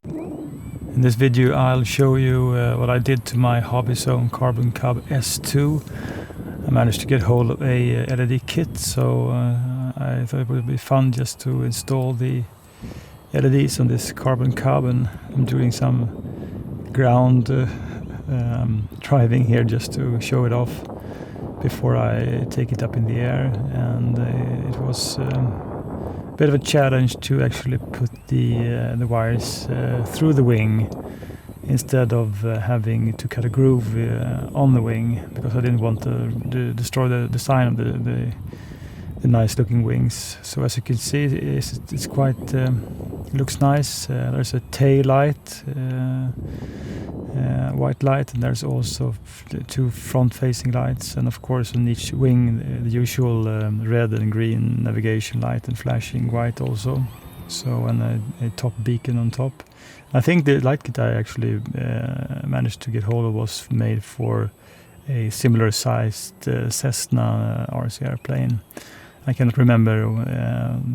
In this video I'll show you what I did to my Hobby Zone Carbon Cub S2. I managed to get hold of a LED kit, so I thought it would be fun just to install the LEDs on this Carbon Cub, and I'm doing some ground driving here just to show it off before I take it up in the air. And it was a bit of a challenge to actually put the wires through the wing instead of having to cut a groove on the wing, because I didn't want to destroy the design of the nice looking wings. So as you can see, it's quite looks nice. There's a tail light, white light, and there's also two front facing lights, and of course on each wing the usual red and green navigation light and flashing white also. So, and a top beacon on top. I think the light kit I actually managed to get hold of was made for a similar sized Cessna RC airplane. I cannot remember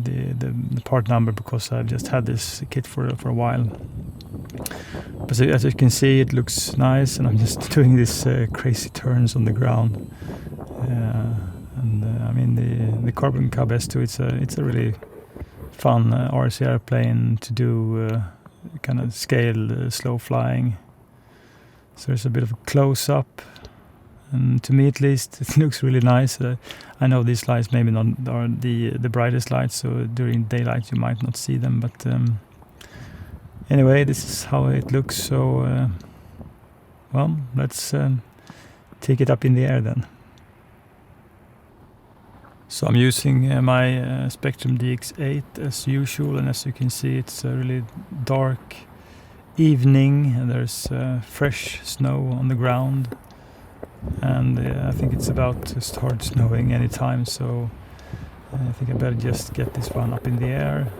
the part number because I've just had this kit for a while. But as you can see, it looks nice, and I'm just doing these crazy turns on the ground. I mean the Carbon Cub S2, it's a really fun RC airplane to do kind of scale slow flying. So there's a bit of a close up, and to me at least it looks really nice. I know these lights maybe not are the brightest lights, so during daylight you might not see them, but anyway, this is how it looks. So well, let's take it up in the air then. So I'm using my Spectrum DX8 as usual, and as you can see, it's a really dark evening and there's fresh snow on the ground, and I think it's about to start snowing anytime, so I think I better just get this one up in the air.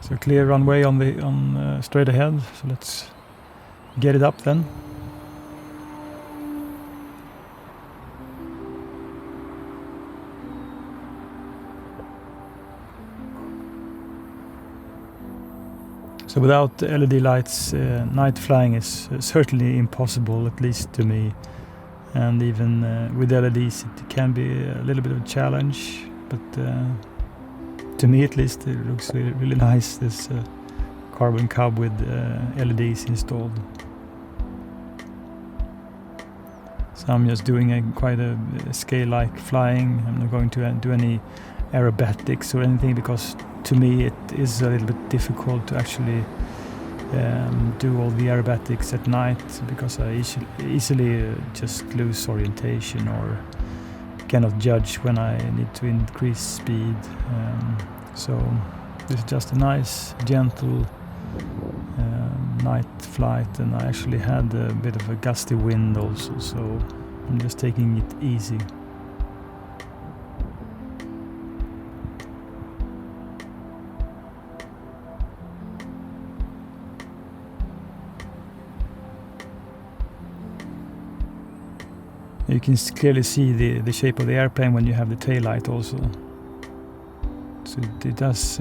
So clear runway on straight ahead. So let's get it up then. So without LED lights, night flying is certainly impossible, at least to me. And even with LEDs, it can be a little bit of a challenge, but to me at least it looks really, really nice, this Carbon Cub with LEDs installed. So I'm just doing quite a scale-like flying. I'm not going to do any aerobatics or anything, because to me it is a little bit difficult to actually do all the aerobatics at night, because I easily just lose orientation or cannot judge when I need to increase speed. So this is just a nice, gentle night flight, and I actually had a bit of a gusty wind also, so I'm just taking it easy. You can clearly see the shape of the airplane when you have the tail light also. So it does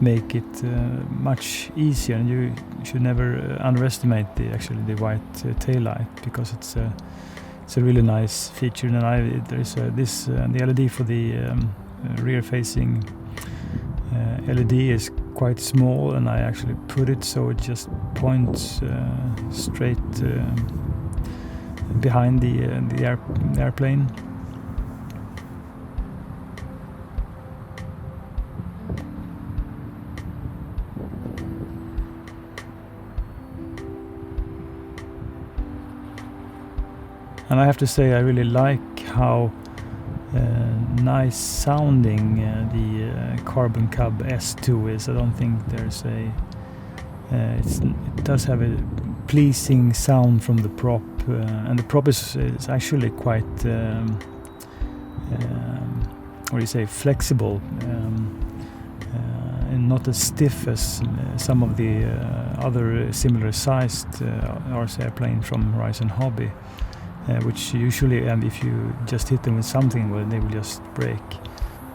make it much easier, and you should never underestimate the white tail light, because it's a really nice feature. And there's the LED for the rear facing LED is quite small, and I actually put it so it just points straight behind the airplane. And I have to say, I really like how nice sounding the Carbon Cub S2 is. I don't think there's it does have a pleasing sound from the prop, and the prop is actually quite what do you say, flexible, and not as stiff as some of the other similar sized RC airplane from Horizon Hobby, which usually, if you just hit them with something, well, they will just break.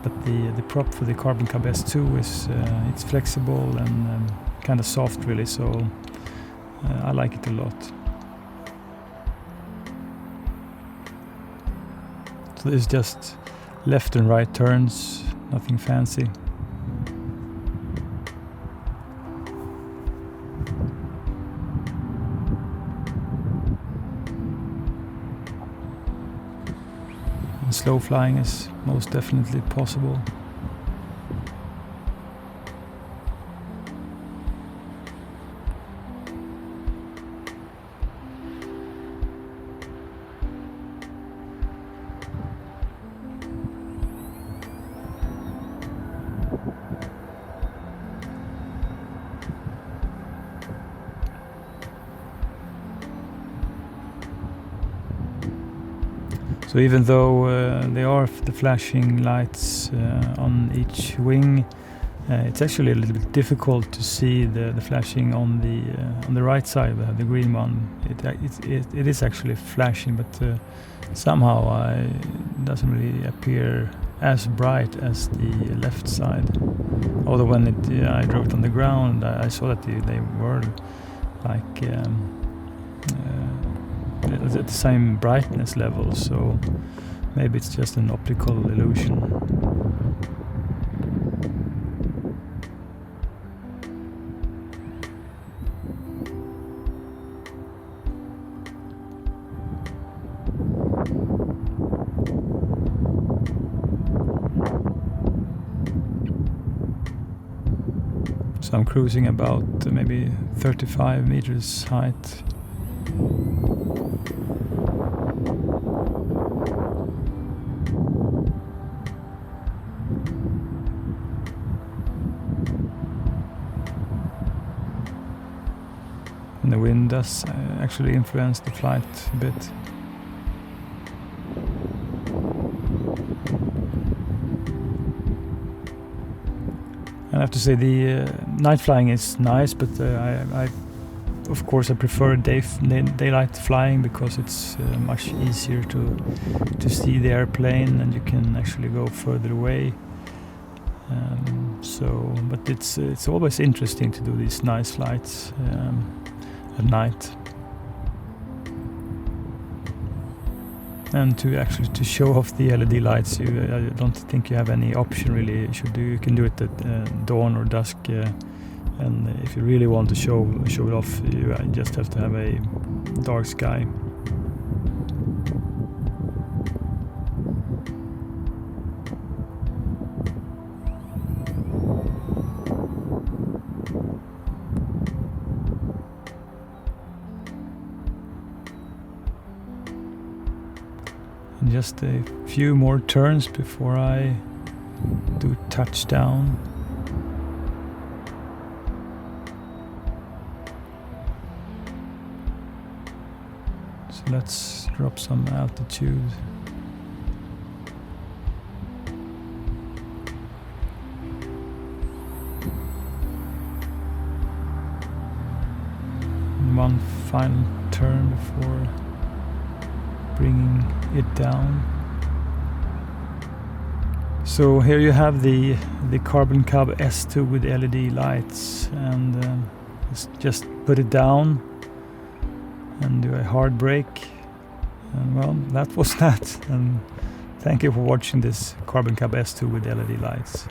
But the prop for the Carbon Cub S2 is it's flexible and kind of soft, really. So I like it a lot. So this is just left and right turns, nothing fancy. And slow flying is most definitely possible. So even though they are the flashing lights on each wing, it's actually a little bit difficult to see the flashing on the right side, the green one. It is actually flashing, but somehow it doesn't really appear as bright as the left side. Although when I drove it on the ground, I saw that they were like at the same brightness level, so maybe it's just an optical illusion. So I'm cruising about maybe 35 meters height. And the wind does actually influence the flight a bit. I have to say the night flying is nice, but I of course I prefer daylight flying because it's much easier to see the airplane and you can actually go further away. But it's always interesting to do these nice flights at night, and to show off the LED lights. I don't think you have any option really. You can do it at dawn or dusk, and if you really want to show it off, you just have to have a dark sky. Just a few more turns before I do touchdown. So let's drop some altitude. And one final turn before bringing it down. So here you have the Carbon Cub S2 with LED lights, and just put it down and do a hard brake, and well, that was that. And thank you for watching this Carbon Cub S2 with LED lights.